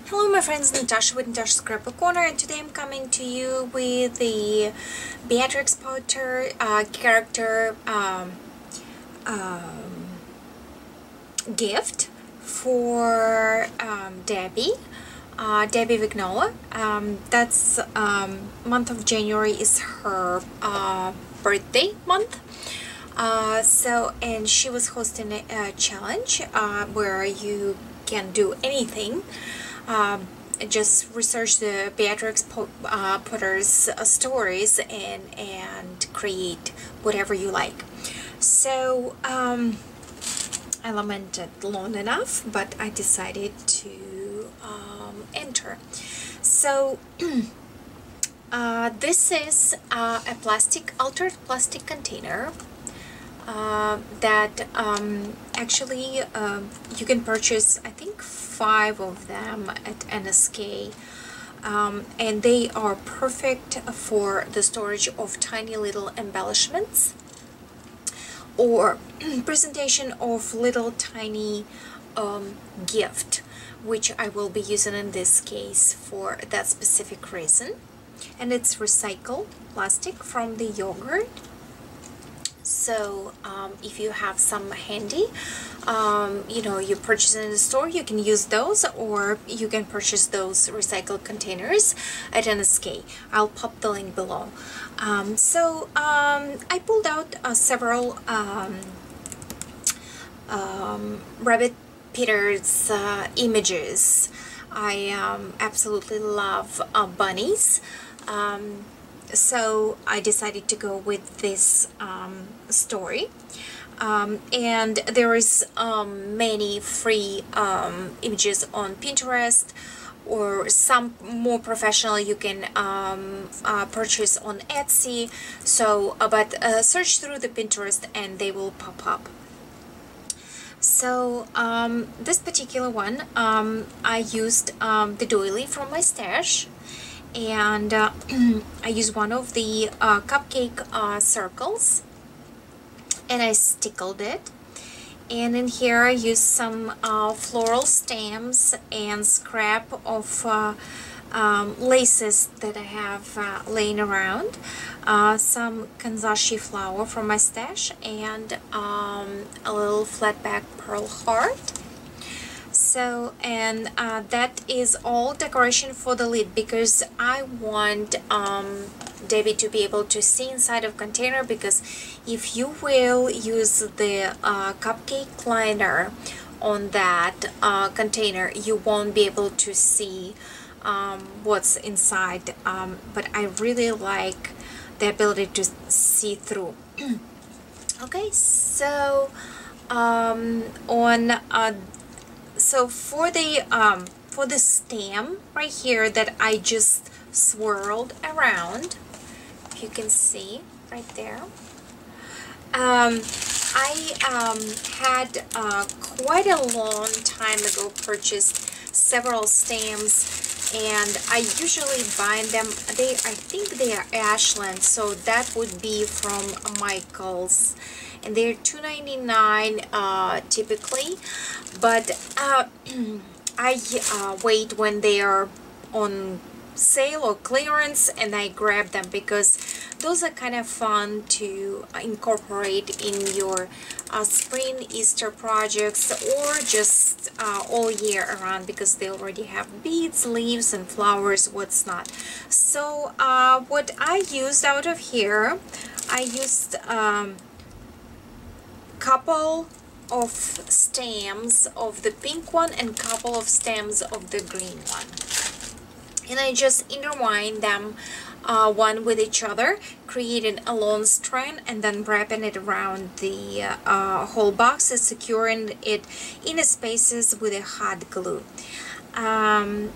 Hello my friends, Natasha with Natasha'ScrapbooKorner, and today I'm coming to you with the Beatrix Potter character gift for Debbie Vignola. That's month of January is her birthday month. And she was hosting a challenge where you can do anything. Just research the Beatrix Potter's stories and create whatever you like. So I lamented long enough, but I decided to enter. So this is a altered plastic container that actually you can purchase, I think, 5 of them at NSK, and they are perfect for the storage of tiny little embellishments or presentation of little tiny gift, which I will be using in this case for that specific reason. And it's recycled plastic from the yogurt. So if you have some handy, you know, you purchase in the store, you can use those, or you can purchase those recycled containers at NSK. I'll pop the link below. I pulled out several Rabbit Peters images. I absolutely love bunnies. So I decided to go with this story, and there is many free images on Pinterest, or some more professional you can purchase on Etsy. So but search through the Pinterest and they will pop up. So this particular one, I used the doily from my stash, and I used one of the cupcake circles, and I stickled it. And in here I used some floral stamps and scrap of laces that I have laying around, some kanzashi flower from my stash, and a little flat back pearl heart. So, and that is all decoration for the lid, because I want Debbie to be able to see inside of container, because if you will use the cupcake liner on that container, you won't be able to see what's inside, but I really like the ability to see through. Okay, so so for the stem right here that I just swirled around, if you can see right there, I had quite a long time ago purchased several stamps, and I usually buy them. I think they are Ashland, so that would be from Michael's, and they're $2.99 typically, but I wait when they are on sale or clearance, and I grab them, because those are kind of fun to incorporate in your spring Easter projects, or just all year around, because they already have beads, leaves, and flowers, what's not. So what I used out of here, I used couple of stems of the pink one and couple of stems of the green one, and I just intertwined them one with each other, creating a long strand, and then wrapping it around the whole box and securing it in the spaces with a hot glue. Then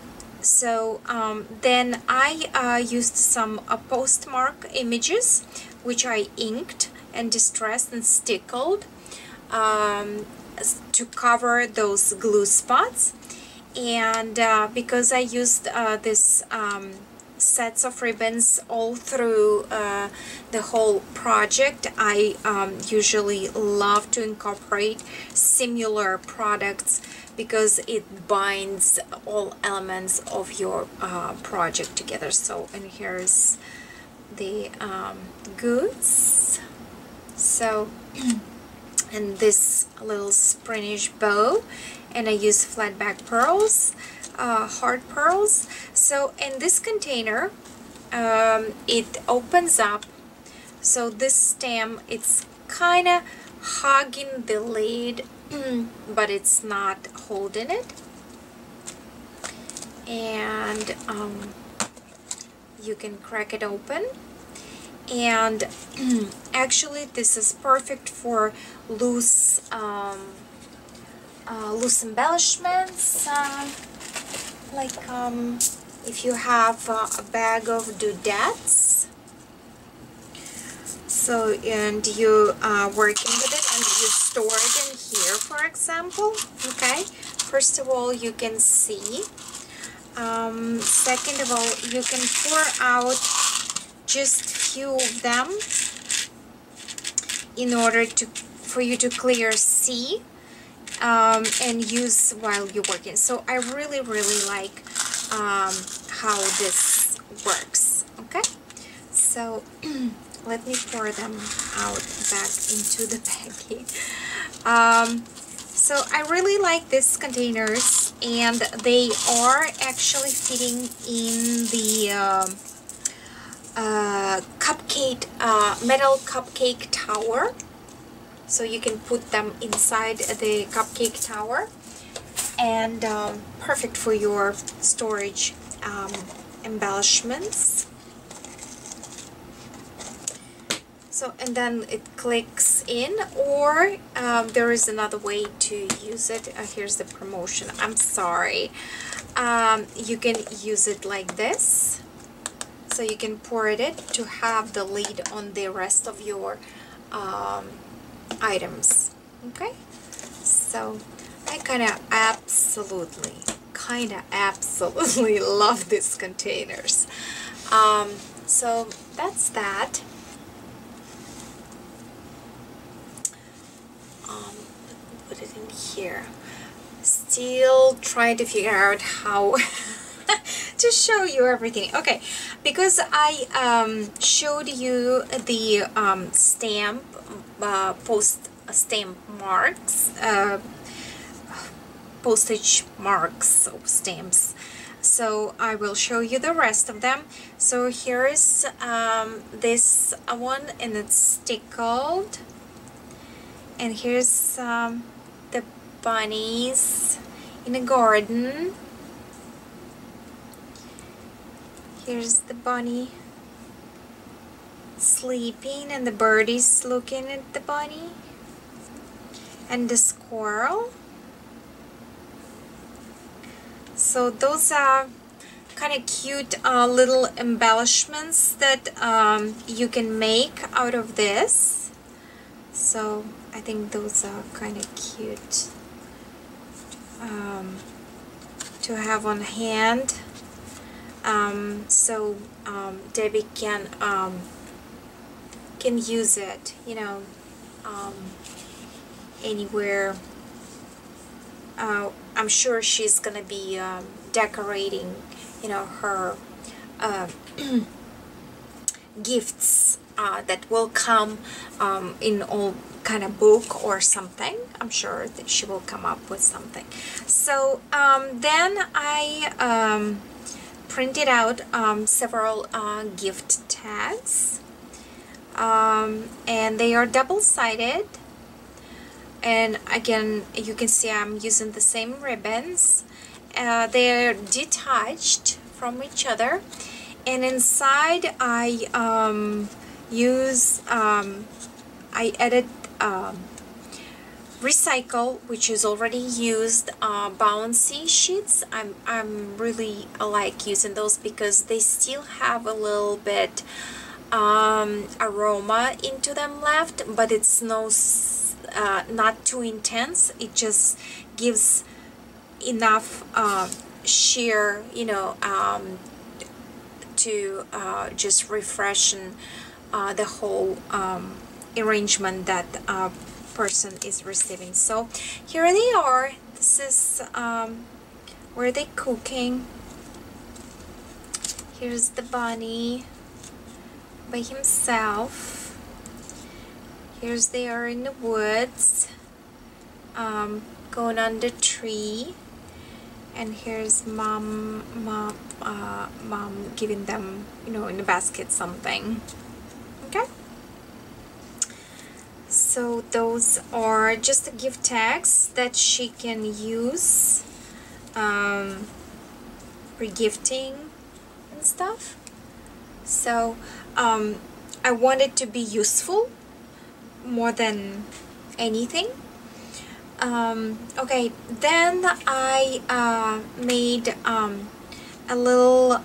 I used some postmark images, which I inked and distressed and stickled to cover those glue spots. And because I used this sets of ribbons all through the whole project. I usually love to incorporate similar products because it binds all elements of your project together. So, and here's the goods. So, and this little springish bow, and I use flat back pearls, hard pearls. So in this container, it opens up, so this stem, it's kind of hugging the lid but it's not holding it, and you can crack it open. And actually this is perfect for loose loose embellishments, like if you have a bag of doodads, so, and you working with it and you store it in here, for example. Okay, first of all, you can see, second of all, you can pour out just few of them in order to for you to clear see and use while you're working. So I really like how this works. Okay, so let me pour them out back into the baggie. So I really like these containers, and they are actually fitting in the cupcake, metal cupcake tower. So you can put them inside the cupcake tower, and perfect for your storage embellishments. So, and then it clicks in, or there is another way to use it. Here's the promotion. I'm sorry. You can use it like this. So you can pour it in to have the lid on the rest of your items. Okay, so I kind of absolutely love these containers. So that's that. Put it in here. Still trying to figure out how to show you everything. Okay, because I showed you the stamp, post stamp marks, postage marks of stamps. So I will show you the rest of them. So here is this one, and it's stickled. And here's the bunnies in a garden. Here's the bunny sleeping, and the birdies looking at the bunny, and the squirrel. So those are kind of cute little embellishments that you can make out of this. So I think those are kind of cute to have on hand. So Debbie can use it, you know, anywhere. I'm sure she's gonna be decorating, you know, her gifts that will come in all kind of book or something. I'm sure that she will come up with something. So then I printed out several gift tags, and they are double-sided, and again you can see I'm using the same ribbons. They're detached from each other, and inside I I added recycle, which is already used bouncy sheets. I'm really like using those because they still have a little bit aroma into them left, but it's not too intense. It just gives enough sheer, you know, to just refreshen the whole arrangement that person is receiving. So here they are. This is where they're cooking. Here's the bunny by himself. Here's they are in the woods, going on the tree. And here's mom giving them, you know, in the basket something. Okay. So those are just the gift tags that she can use re-gifting and stuff. So I want it to be useful more than anything. Okay, then I made a little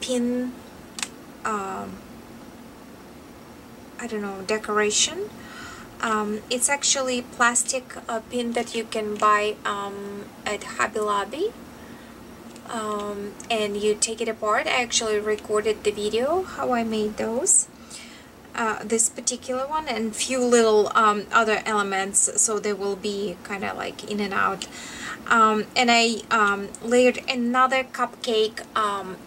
pin, I don't know, decoration. It's actually plastic pin that you can buy at Hobby Lobby, and you take it apart. I actually recorded the video how I made those. This particular one and few little other elements, so they will be kind of like in and out. And I layered another cupcake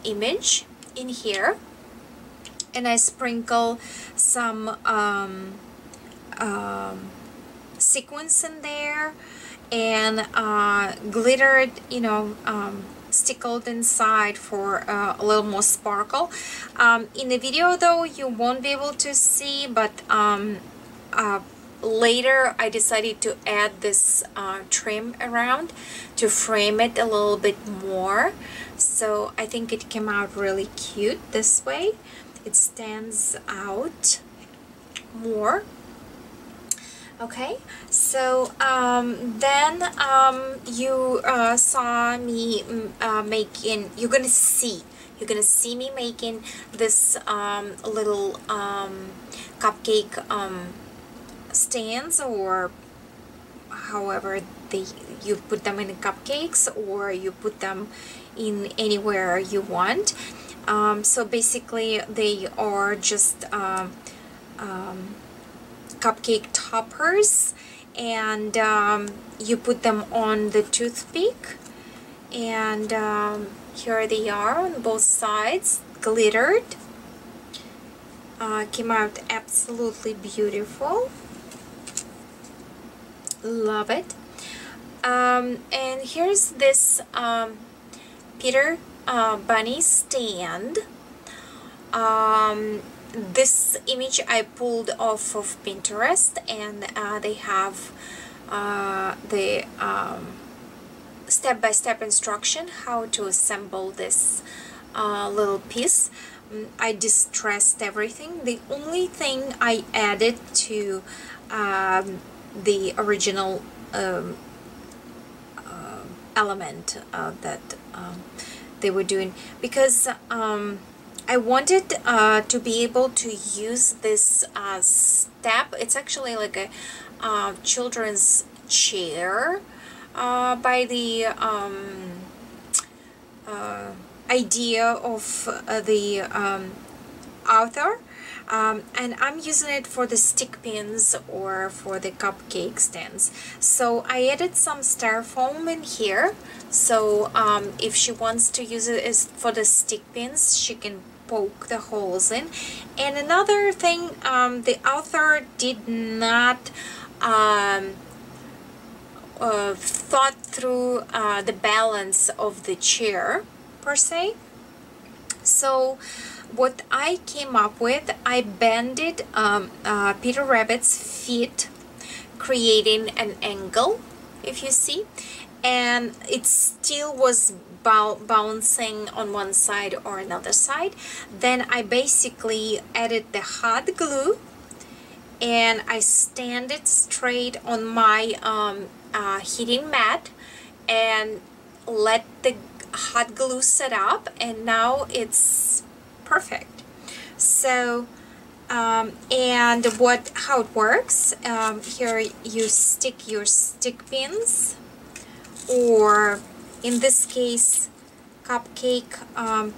image in here, and I sprinkle some sequins in there, and glittered, you know, stickled inside for a little more sparkle. In the video though you won't be able to see, but later I decided to add this trim around to frame it a little bit more. So I think it came out really cute this way. It stands out more. Okay, so then you saw me making, you're gonna see me making this little cupcake stands, or however you put them in cupcakes, or you put them in anywhere you want. So basically they are just cupcake toppers, and you put them on the toothpick, and here they are on both sides, glittered. Came out absolutely beautiful. Love it. And here's this Peter bunny stand. This image I pulled off of Pinterest, and they have the step-by-step instruction how to assemble this little piece. I distressed everything. The only thing I added to the original element that they were doing, because I wanted to be able to use this step. It's actually like a children's chair by the idea of the author, and I'm using it for the stick pins or for the cupcake stands. So I added some styrofoam in here, so if she wants to use it as for the stick pins, she can poke the holes in. And another thing, the author did not thought through the balance of the chair per se. So what I came up with, I bended Peter Rabbit's feet, creating an angle, if you see, and it still was bouncing on one side or another side. Then I basically added the hot glue, and I stand it straight on my heating mat and let the hot glue set up, and now it's perfect. So and how it works, here you stick your stick pins, or in this case cupcake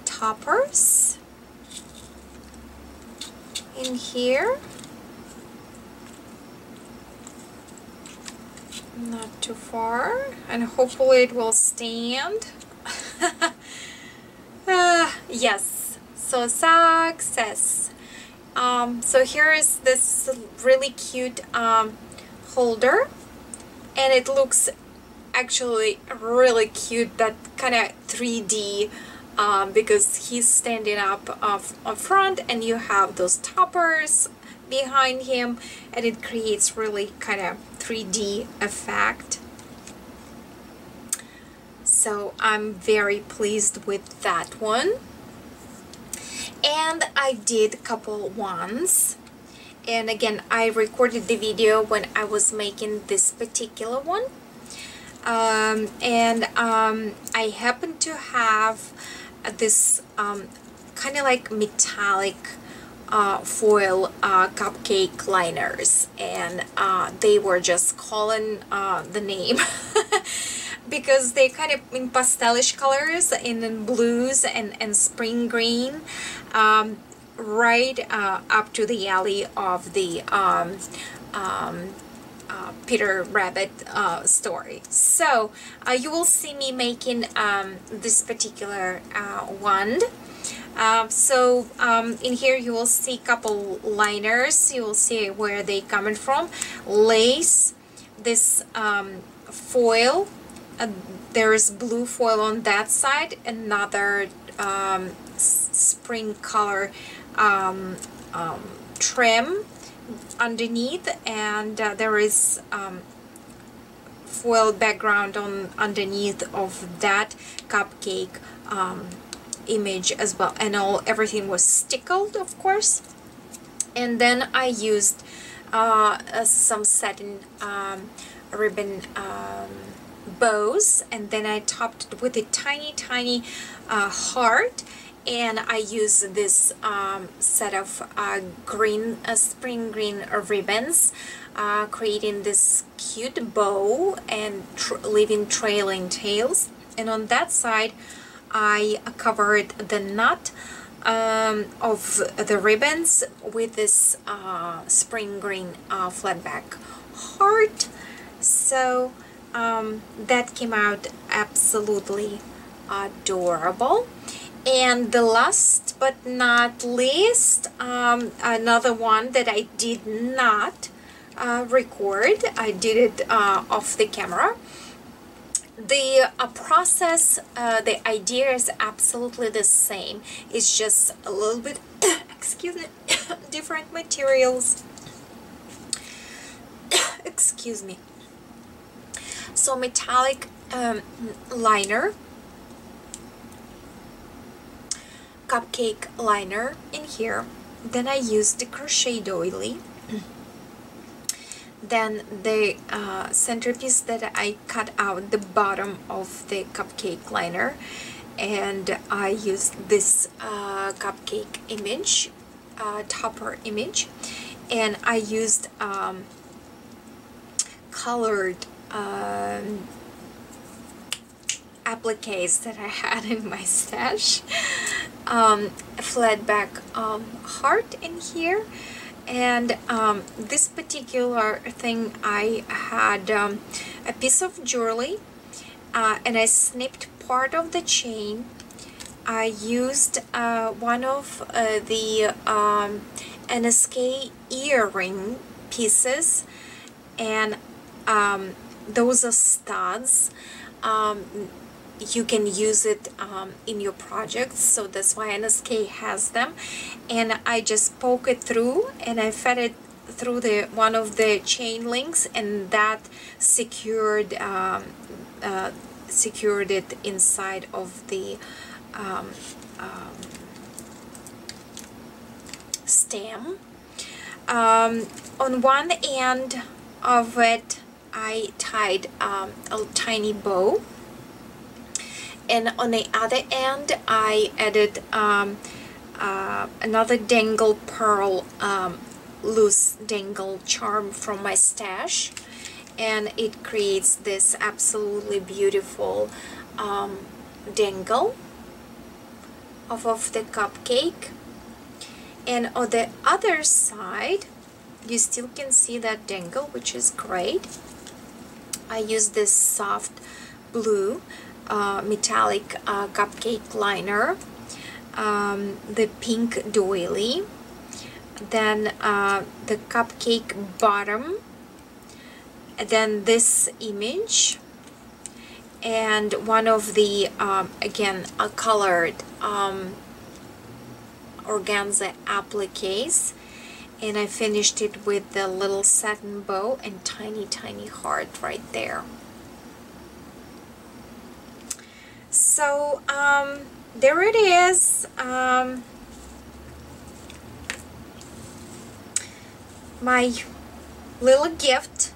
toppers in here. Not too far, and hopefully it will stand. Yes, so success. So here is this really cute holder, and it looks actually really cute, that kind of 3D, because he's standing up front and you have those toppers behind him, and it creates really kind of 3D effect. So I'm very pleased with that one. And I did a couple ones, and again I recorded the video when I was making this particular one, I happen to have this kind of like metallic foil cupcake liners, and they were just calling the name because they kind of in pastelish colors, in blues and spring green, right up to the alley of the Peter Rabbit story. So you will see me making this particular wand. In here you will see a couple liners. You will see where they coming from. Lace, this foil, there is blue foil on that side, another spring color trim underneath, and there is foil background on underneath of that cupcake image as well, and everything was stickled, of course. And then I used some satin ribbon bows, and then I topped it with a tiny heart, and I used this set of green spring green ribbons, creating this cute bow and leaving trailing tails. And on that side I covered the knot of the ribbons with this spring green flat back heart. So that came out absolutely adorable. And the last but not least, another one that I did not record, I did it off the camera. The process, the idea is absolutely the same. It's just a little bit, excuse me, different materials. Excuse me. So metallic liner, cupcake liner in here. Then I used the crochet doily. Then the centerpiece that I cut out the bottom of the cupcake liner, and I used this cupcake image, topper image, and I used colored appliques that I had in my stash, a flat back heart in here. And this particular thing, I had a piece of jewelry, and I snipped part of the chain. I used one of the NSK earring pieces, and those are studs. You can use it in your projects, so that's why NSK has them. And I just poke it through, and I fed it through the one of the chain links, and that secured secured it inside of the stem. On one end of it I tied a tiny bow, and on the other end I added another dangle pearl, loose dangle charm from my stash, and it creates this absolutely beautiful dangle off of the cupcake. And on the other side, you still can see that dangle, which is great. I use this soft blue metallic cupcake liner, the pink doily, then the cupcake bottom, then this image, and one of the again a colored organza appliques, and I finished it with the little satin bow and tiny heart right there. So there it is. My little gift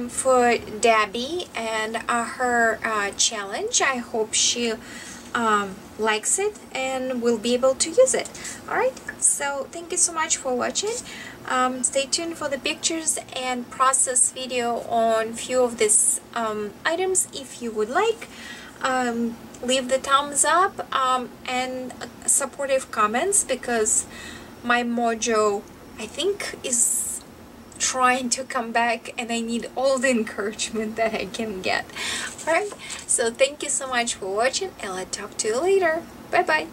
for Debbie and her challenge. I hope she likes it and will be able to use it. Alright, so thank you so much for watching. Stay tuned for the pictures and process video on few of these items if you would like. Leave the thumbs up and supportive comments, because my mojo, I think, is trying to come back, and I need all the encouragement that I can get. Alright, so thank you so much for watching, and I'll talk to you later. Bye bye.